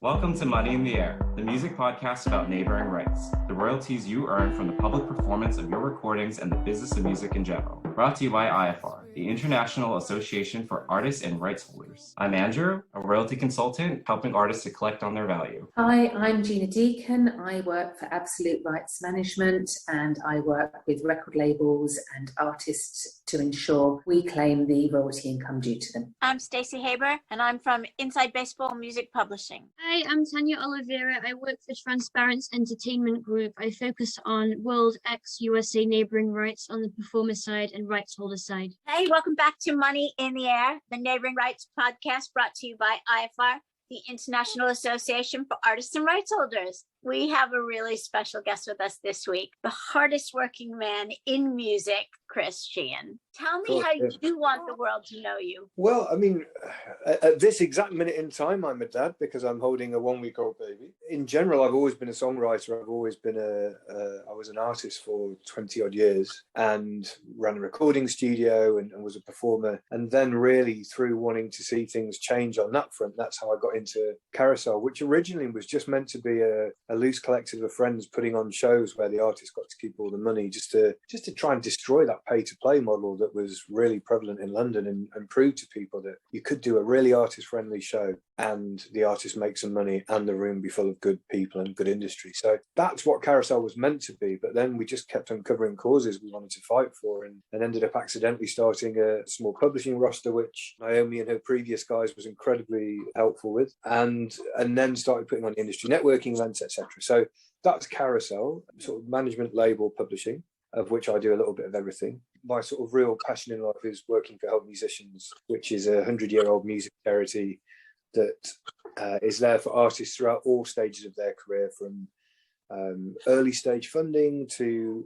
Welcome to Money in the Air, the music podcast about neighboring rights, the royalties you earn from the public performance of your recordings and the business of music in general. Brought to you by IFR, the International Association for Artists and Rights Holders. I'm Andrew, a royalty consultant helping artists to collect on their value. Hi, I'm Gina Deacon. I work for Absolute Rights Management and I work with record labels and artists to ensure we claim the royalty income due to them. I'm Stacey Haber and I'm from Inside Baseball Music Publishing. Hi, I'm Tanya Oliveira. I work for Transparence Entertainment Group. I focus on World X USA neighbouring rights on the performer side and rights holder side. Hey, welcome back to Money in the Air, the Neighbouring Rights podcast brought to you by IFR, the International Association for Artists and Rights Holders. We have a really special guest with us this week, the hardest working man in music, Chris Sheehan. Tell me how you want the world to know you. Well, I mean, at this exact minute in time, I'm a dad because I'm holding a 1-week-old baby. In general, I've always been a songwriter. I was an artist for 20 odd years and ran a recording studio and was a performer. And then really through wanting to see things change on that front, that's how I got into Karousel, which originally was just meant to be a loose collective of friends putting on shows where the artist got to keep all the money, just to try and destroy that pay-to-play model that was really prevalent in London and prove to people that you could do a really artist-friendly show and the artist make some money and the room be full of good people and good industry. So that's what Karousel was meant to be. But then we just kept uncovering causes we wanted to fight for and ended up accidentally starting a small publishing roster, which Naomi and her previous guys was incredibly helpful with, and then started putting on industry networking events, etc. So that's Karousel, sort of management label publishing, of which I do a little bit of everything. My sort of real passion in life is working for Help Musicians, which is a 100-year-old music charity that is there for artists throughout all stages of their career, from early stage funding to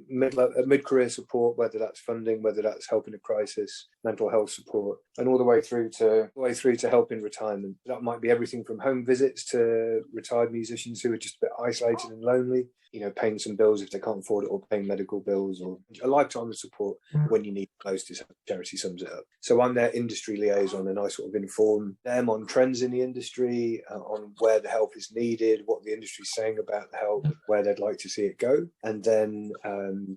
mid-career support, whether that's funding, whether that's help in a crisis, mental health support, and all the way through to help in retirement. That might be everything from home visits to retired musicians who are just a bit isolated and lonely, paying some bills if they can't afford it, or paying medical bills, or a lifetime of support when you need it most, as charity sums it up. So I'm their industry liaison, and I sort of inform them on trends in the industry, on where the help is needed, what the industry's saying about the help, where they'd like to see it go, and then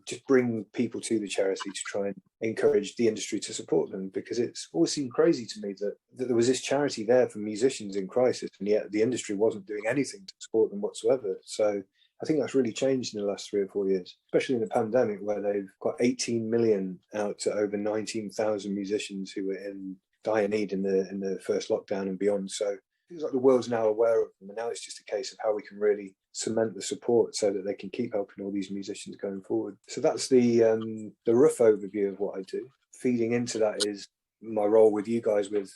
just bring people to the charity to try and encourage the industry to support them, because it's always seemed crazy to me that there was this charity there for musicians in crisis, and yet the industry wasn't doing anything to support them whatsoever. So I think that's really changed in the last 3 or 4 years, especially in the pandemic, where they've got 18 million out to over 19,000 musicians who were in dire need in the first lockdown and beyond. So it feels like the world's now aware of them, and now it's just a case of how we can really cement the support so that they can keep helping all these musicians going forward. So that's the rough overview of what I do. Feeding into that is my role with you guys, with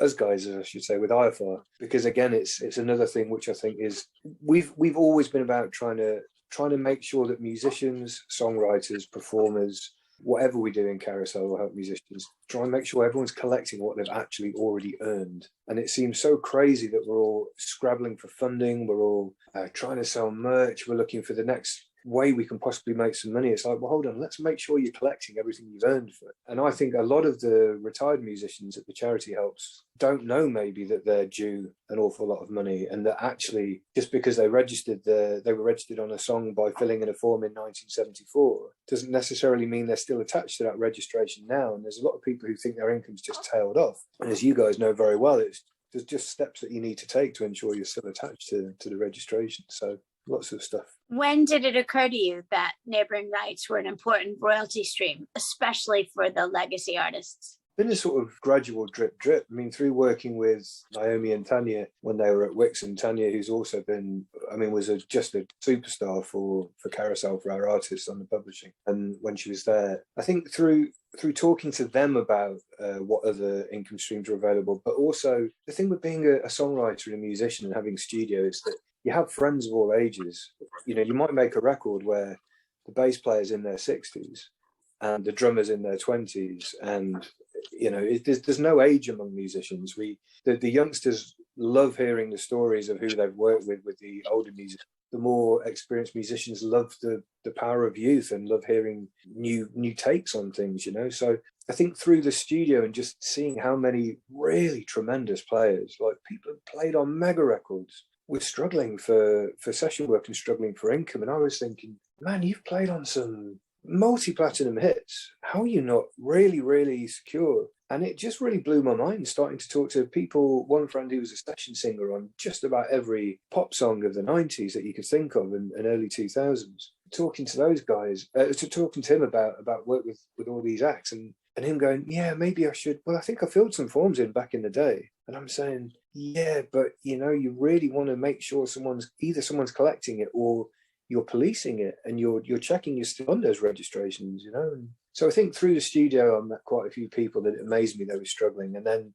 us guys, I should say, with IFR, because again, it's another thing which I think is we've always been about trying to make sure that musicians, songwriters, performers, whatever we do in Karousel will help musicians, try and make sure everyone's collecting what they've actually already earned. And it seems so crazy that we're all scrabbling for funding, we're all trying to sell merch, we're looking for the next way we can possibly make some money. It's like, well, hold on, let's make sure you're collecting everything you've earned for it. And I think a lot of the retired musicians that the charity helps don't know maybe that they're due an awful lot of money, and that actually just because they were registered on a song by filling in a form in 1974 doesn't necessarily mean they're still attached to that registration now. And there's a lot of people who think their income's just tailed off, and as you guys know very well, there's just steps that you need to take to ensure you're still attached to the registration. So lots of stuff. When did it occur to you that neighboring rights were an important royalty stream, especially for the legacy artists? Been a sort of gradual drip. I mean, through working with Naomi and Tanya when they were at Wix, and Tanya, who's also been, was just a superstar for Karousel, for our artists on the publishing. And when she was there, I think through talking to them about what other income streams are available, but also the thing with being a songwriter and a musician and having studios, that you have friends of all ages. You might make a record where the bass player's in their 60s and the drummer's in their 20s, and there's no age among musicians. The youngsters love hearing the stories of who they've worked with the older musicians. The more experienced musicians love the power of youth and love hearing new takes on things. So I think through the studio and just seeing how many really tremendous players, like people who played on mega records, were struggling for session work and struggling for income. And I was thinking, man, you've played on some multi-platinum hits. How are you not really, really secure? And it just really blew my mind starting to talk to people. One friend who was a session singer on just about every pop song of the 90s that you could think of and early 2000s. Talking to those guys, talking to him about work with all these acts and him going, yeah, maybe I should. Well, I think I filled some forms in back in the day. And I'm saying, yeah, but you really want to make sure someone's collecting it or you're policing it and you're checking you're still on those registrations, And so I think through the studio, I met quite a few people that it amazed me they were struggling. And then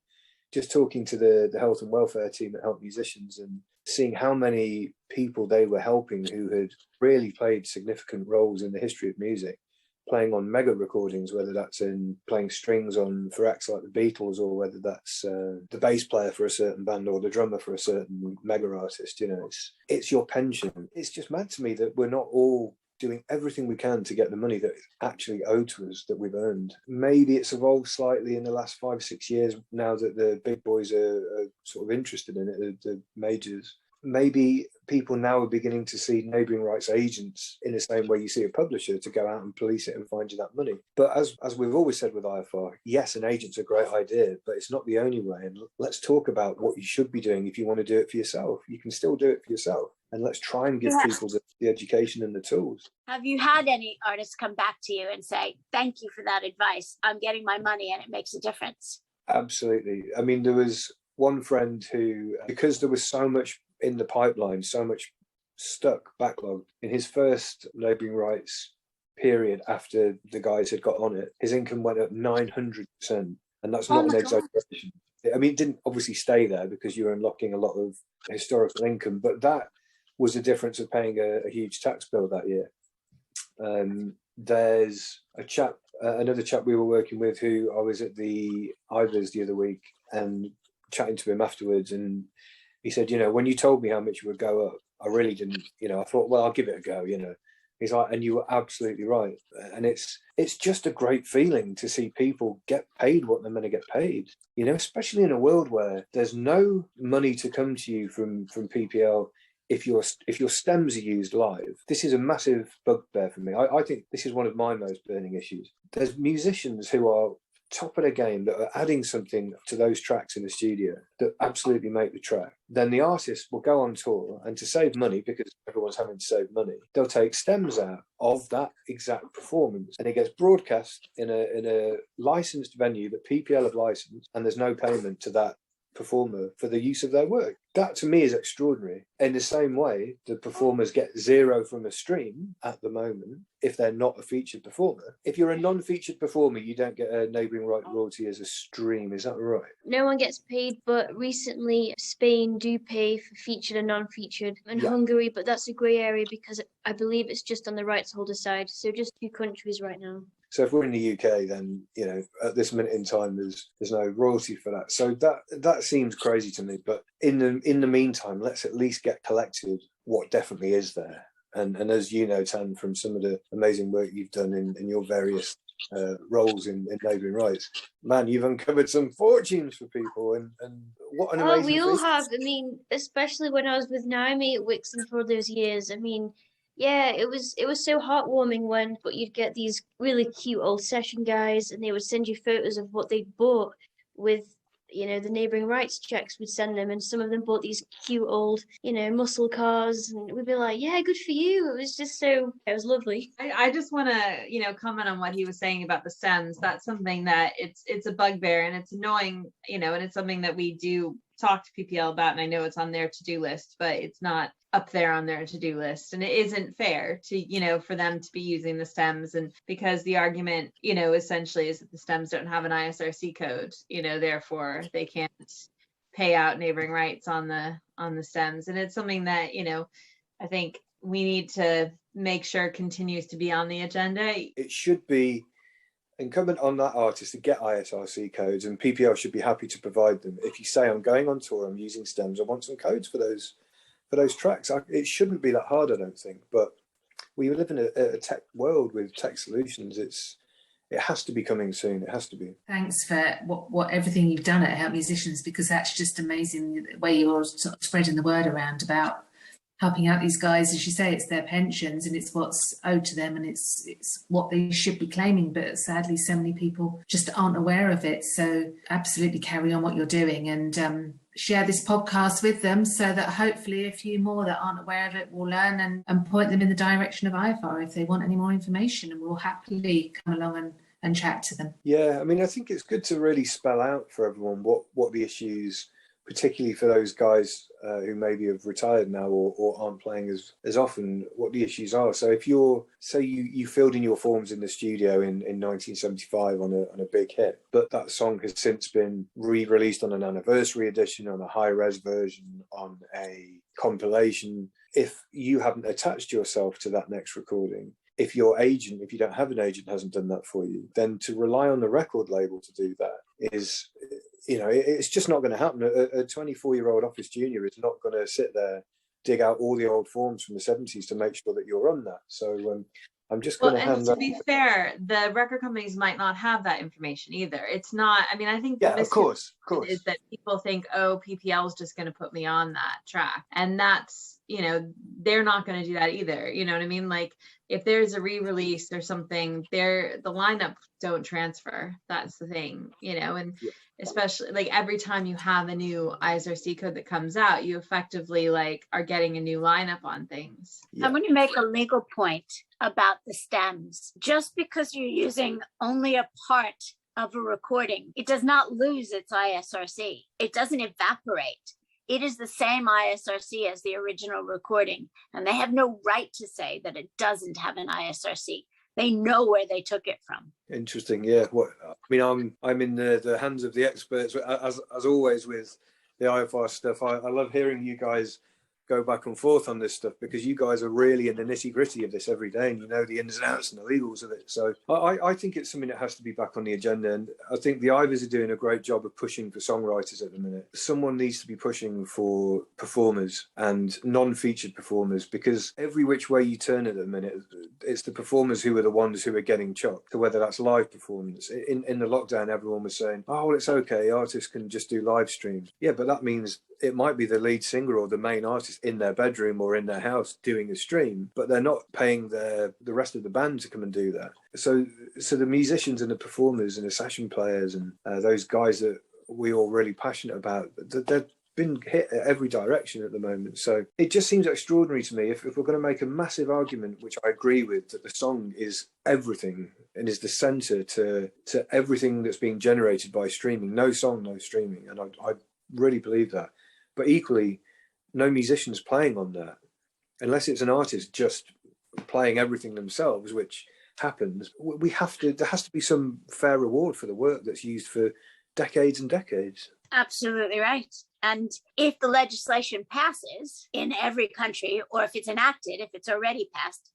just talking to the health and welfare team that help musicians and seeing how many people they were helping who had really played significant roles in the history of music, playing on mega recordings, whether that's in playing strings on for acts like the Beatles or whether that's the bass player for a certain band or the drummer for a certain mega artist. It's your pension. It's just mad to me that we're not all doing everything we can to get the money that is actually owed to us that we've earned. Maybe it's evolved slightly in the last 5-6 years now that the big boys are sort of interested in it, the majors. Maybe people now are beginning to see neighbouring rights agents in the same way you see a publisher to go out and police it and find you that money. But as we've always said with IFR, yes, an agent's a great idea, but it's not the only way. And let's talk about what you should be doing if you want to do it for yourself. You can still do it for yourself. And let's try and give people the education and the tools. Have you had any artists come back to you and say, thank you for that advice. I'm getting my money and it makes a difference? Absolutely. I mean, there was one friend who, because there was so much in the pipeline, so much stuck backlog in his first neighbouring rights period after the guys had got on it, his income went up 900%. And that's not an exaggeration. I mean, it didn't obviously stay there because you were unlocking a lot of historical income, but that was the difference of paying a huge tax bill that year. There's a chap, another chap we were working with who I was at the Ivers the other week and chatting to him afterwards, and he said, when you told me how much it would go up, I really didn't, I thought, well, I'll give it a go, He's like, and you were absolutely right. And it's just a great feeling to see people get paid what they're going to get paid, especially in a world where there's no money to come to you from PPL if your stems are used live. This is a massive bugbear for me. I think this is one of my most burning issues. There's musicians who are top of their game that are adding something to those tracks in the studio that absolutely make the track. Then the artist will go on tour, and to save money, because everyone's having to save money, they'll take stems out of that exact performance, and it gets broadcast in a licensed venue that PPL have licensed, and there's no payment to that performer for the use of their work. That to me is extraordinary. In the same way, the performers get zero from a stream at the moment if they're not a featured performer. If you're a non-featured performer, you don't get a neighbouring right royalty as a stream. Is that right? No one gets paid, but recently Spain do pay for featured and non-featured, and Hungary, but that's a grey area because I believe it's just on the rights holder side. So just 2 countries right now. So if we're in the UK, then at this minute in time, there's no royalty for that. So that seems crazy to me. But in the meantime, let's at least get collected what definitely is there. And as you know, Tan, from some of the amazing work you've done in your various roles in neighbouring rights, man, you've uncovered some fortunes for people. And what an amazing we all thing. have. I mean, especially when I was with Naomi at Wixon for those years. I mean, yeah, it was so heartwarming but you'd get these really cute old session guys and they would send you photos of what they'd bought with, the neighbouring rights checks we'd send them, and some of them bought these cute old, muscle cars, and we'd be like, yeah, good for you. It was just it was lovely. I just want to, comment on what he was saying about the stems. That's something that it's a bugbear and it's annoying, and it's something that we do talk to PPL about, and I know it's on their to-do list, but it's not up there on their to-do list, and it isn't fair to for them to be using the stems, and because the argument essentially is that the stems don't have an ISRC code, therefore they can't pay out neighbouring rights on the stems, and it's something that I think we need to make sure continues to be on the agenda. It should be incumbent on that artist to get ISRC codes, and PPL should be happy to provide them. If you say, I'm going on tour, I'm using stems, I want some codes for those tracks. It shouldn't be that hard, I don't think. But we live in a tech world with tech solutions. it has to be coming soon. It has to be. Thanks for what everything you've done at Help Musicians, because that's just amazing the way you're sort of spreading the word around about helping out these guys. As you say, it's their pensions and it's what's owed to them, and it's what they should be claiming, but sadly so many people just aren't aware of it. So absolutely carry on what you're doing, and share this podcast with them so that hopefully a few more that aren't aware of it will learn and point them in the direction of IFR if they want any more information, and we'll happily come along and chat to them. Yeah, I mean, I think it's good to really spell out for everyone what the issues, particularly for those guys who maybe have retired now or aren't playing as often, what the issues are. So if you filled in your forms in the studio in 1975 on a big hit, but that song has since been re-released on an anniversary edition, on a high-res version, on a compilation, if you haven't attached yourself to that next recording, if your agent, if you don't have an agent, hasn't done that for you, then to rely on the record label to do that is, it's just not going to happen. A 24-year-old office junior is not going to sit there, dig out all the old forms from the 70s to make sure that you're on that. So I'm just going to hand that. To be fair, the record companies might not have that information either. It's not, I mean, I think of course. is that people think, oh, PPL is just going to put me on that track. And that's, they're not going to do that either. You know what I mean? Like, if there's a re-release or something, the lineup don't transfer. That's the thing, and especially like every time you have a new ISRC code that comes out, you effectively are getting a new lineup on things. I want to make a legal point about the stems. Just because you're using only a part of a recording, it does not lose its ISRC. It doesn't evaporate. It is the same ISRC as the original recording, and they have no right to say that it doesn't have an ISRC. They know where they took it from. Interesting, yeah. I'm in the hands of the experts, as always with the IFR stuff. I love hearing you guys go back and forth on this stuff, because you guys are really in the nitty-gritty of this every day, and you know the ins and outs and the legals of it. So I think it's something that has to be back on the agenda, and I think the Ivors are doing a great job of pushing for songwriters at the minute. Someone needs to be pushing for performers and non-featured performers, because every which way you turn at the minute, it's the performers who are the ones who are getting chopped. So whether that's live performance, in the lockdown everyone was saying, oh, well, it's okay, artists can just do live streams. Yeah, but that means it might be the lead singer or the main artist in their bedroom or in their house doing a stream, but they're not paying the rest of the band to come and do that. So the musicians and the performers and the session players and those guys that we all really passionate about, they've been hit at every direction at the moment. So it just seems extraordinary to me if we're going to make a massive argument, which I agree with, that the song is everything and is the center to everything that's being generated by streaming. No song, no streaming. And I really believe that. But equally, no musicians playing on that, unless it's an artist just playing everything themselves, which happens. There has to be some fair reward for the work that's used for decades and decades. Absolutely right. And if the legislation passes in every country, or if it's enacted, if it's already passed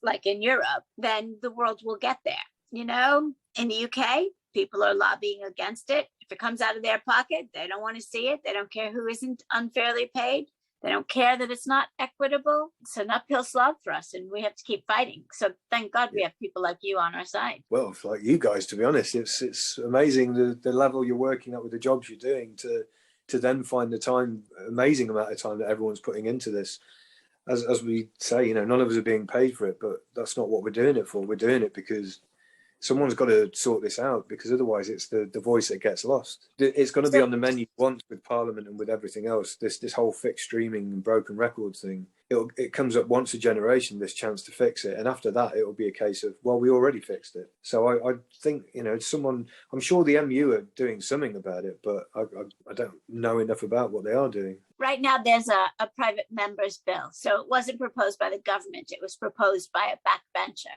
like in Europe, then the world will get there. In the UK, people are lobbying against it. If it comes out of their pocket, they don't want to see it. They don't care who isn't unfairly paid. They don't care that it's not equitable. It's an uphill slog for us, and we have to keep fighting. So thank God we have people like you on our side. Well, it's like you guys, to be honest, it's amazing the level you're working at with the jobs you're doing to then find the time, amazing amount of time that everyone's putting into this. As we say, none of us are being paid for it, but that's not what we're doing it for. We're doing it because someone's got to sort this out, because otherwise it's the voice that gets lost. It's going to be on the menu once with Parliament and with everything else. This whole fixed streaming and broken records thing, it comes up once a generation, this chance to fix it. And after that, it'll be a case of, well, we already fixed it. So I think, I'm sure the MU are doing something about it, but I don't know enough about what they are doing. Right now, there's a private member's bill. So it wasn't proposed by the government. It was proposed by a backbencher.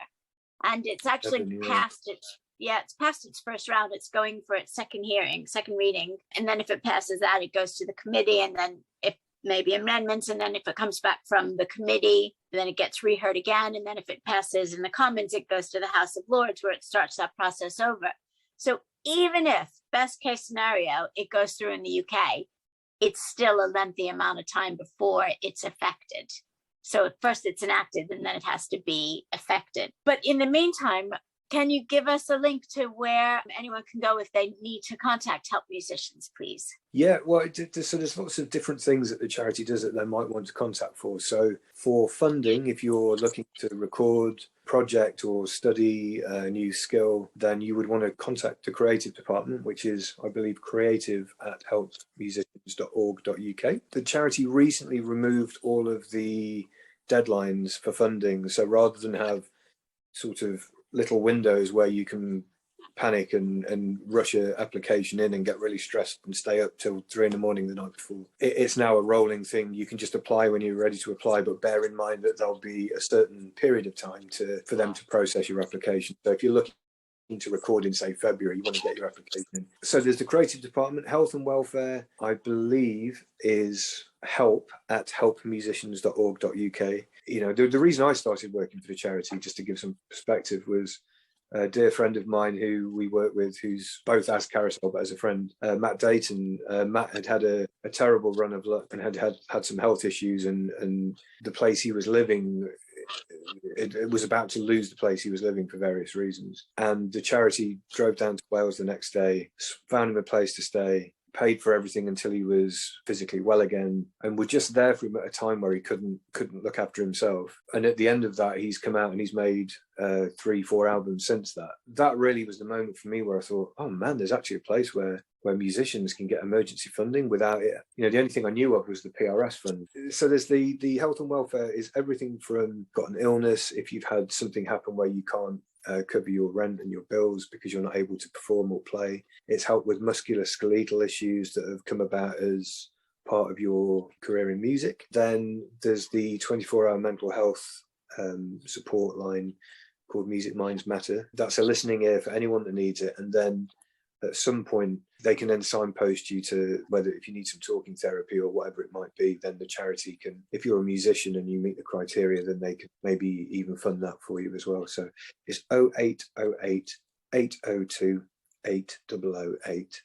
And it's actually passed it's passed its first round. It's going for its second reading. And then if it passes that, it goes to the committee, and then if maybe amendments. And then if it comes back from the committee, then it gets reheard again. And then if it passes in the Commons, it goes to the House of Lords, where it starts that process over. So even if, best case scenario, it goes through in the UK, it's still a lengthy amount of time before it's affected. So at first it's enacted, and then it has to be affected. But in the meantime, Can you give us a link to where anyone can go if they need to contact Help Musicians, please? Yeah, well, so there's lots of different things that the charity does that they might want to contact for. So for funding, if you're looking to record, project or study a new skill, then you would want to contact the creative department, which is, I believe, creative@helpmusicians.org.uk. The charity recently removed all of the deadlines for funding. So rather than have sort of little windows where you can panic and rush your application in and get really stressed and stay up till 3 a.m. the night before. It's now a rolling thing. You can just apply when you're ready to apply, but bear in mind that there'll be a certain period of time for them to process your application. So if you're looking to record in, say, February, you want to get your application in. So there's the creative department. Health and welfare, I believe, is help@helpmusicians.org.uk. You know, the reason I started working for the charity, just to give some perspective, was a dear friend of mine who we work with, who's both as Karousel but as a friend, Matt Dayton. Matt had a terrible run of luck and had some health issues, and the place he was living, it was about to lose the place he was living for various reasons. And the charity drove down to Wales the next day, found him a place to stay, paid for everything until he was physically well again, and were just there for him at a time where he couldn't look after himself. And at the end of that, he's come out and he's made 3-4 albums since that. That really was the moment for me where I thought, oh man, there's actually a place where musicians can get emergency funding without it. You know, the only thing I knew of was the PRS fund. So there's the health and welfare is everything from got an illness, if you've had something happen where you can't cover your rent and your bills because you're not able to perform or play. It's help with musculoskeletal issues that have come about as part of your career in music. Then there's the 24-hour mental health support line called Music Minds Matter. That's a listening ear for anyone that needs it. And then at some point, they can then signpost you to whether if you need some talking therapy or whatever it might be, then the charity can, if you're a musician and you meet the criteria, then they can maybe even fund that for you as well. So it's 0808 802 8008.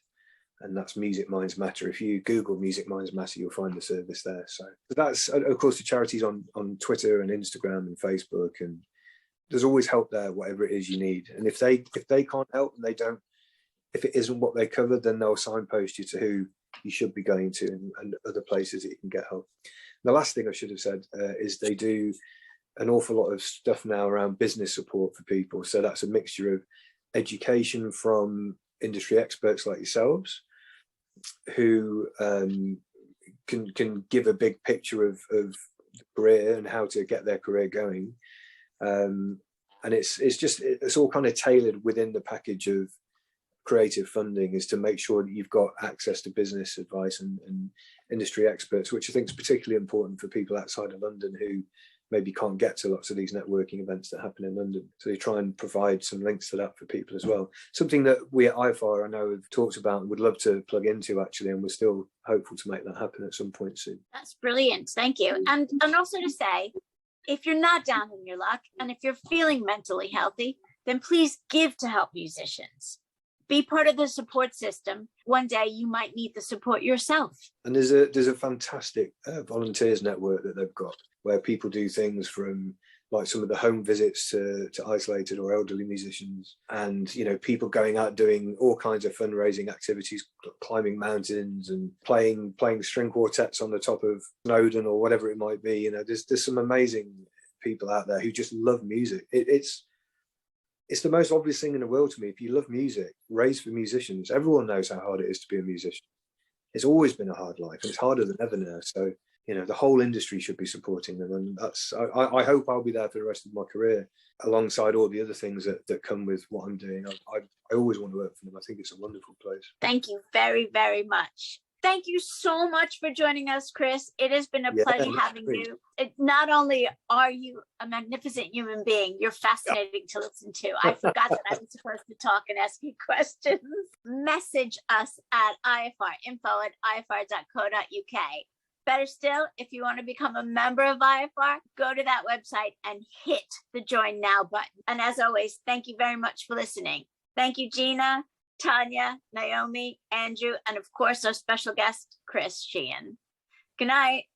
And that's Music Minds Matter. If you Google Music Minds Matter, you'll find the service there. So that's, of course, the charity's on Twitter and Instagram and Facebook, and there's always help there, whatever it is you need. And if they can't help and they don't, if it isn't what they cover, then they'll signpost you to who you should be going to and other places that you can get help. And the last thing I should have said is they do an awful lot of stuff now around business support for people. So that's a mixture of education from industry experts like yourselves, who can give a big picture of the career and how to get their career going. And it's all kind of tailored within the package of creative funding, is to make sure that you've got access to business advice and industry experts, which I think is particularly important for people outside of London who maybe can't get to lots of these networking events that happen in London. So they try and provide some links to that for people as well. Something that we at IFAR, I know, have talked about and would love to plug into actually, and we're still hopeful to make that happen at some point soon. That's brilliant. Thank you. And also to say, if you're not down in your luck and if you're feeling mentally healthy, then please give to Help Musicians. Be part of the support system. One day you might need the support yourself. And there's a fantastic volunteers network that they've got, where people do things from like some of the home visits to isolated or elderly musicians, and you know, people going out doing all kinds of fundraising activities, climbing mountains and playing string quartets on the top of Snowdon or whatever it might be. You know, there's some amazing people out there who just love music. It's the most obvious thing in the world to me. If you love music, raise for musicians. Everyone knows how hard it is to be a musician. It's always been a hard life, and it's harder than ever now. So, you know, the whole industry should be supporting them. And that's, I hope I'll be there for the rest of my career, alongside all the other things that come with what I'm doing. I always want to work for them. I think it's a wonderful place. Thank you very, very much. Thank you so much for joining us, Chris. It has been a pleasure having you. Not only are you a magnificent human being, you're fascinating to listen to. I forgot that I was supposed to talk and ask you questions. Message us at IFR, info@ifr.co.uk. Better still, if you want to become a member of IFR, go to that website and hit the Join Now button. And as always, thank you very much for listening. Thank you, Gina, Tanya, Naomi, Andrew, and of course, our special guest, Chris Sheehan. Good night.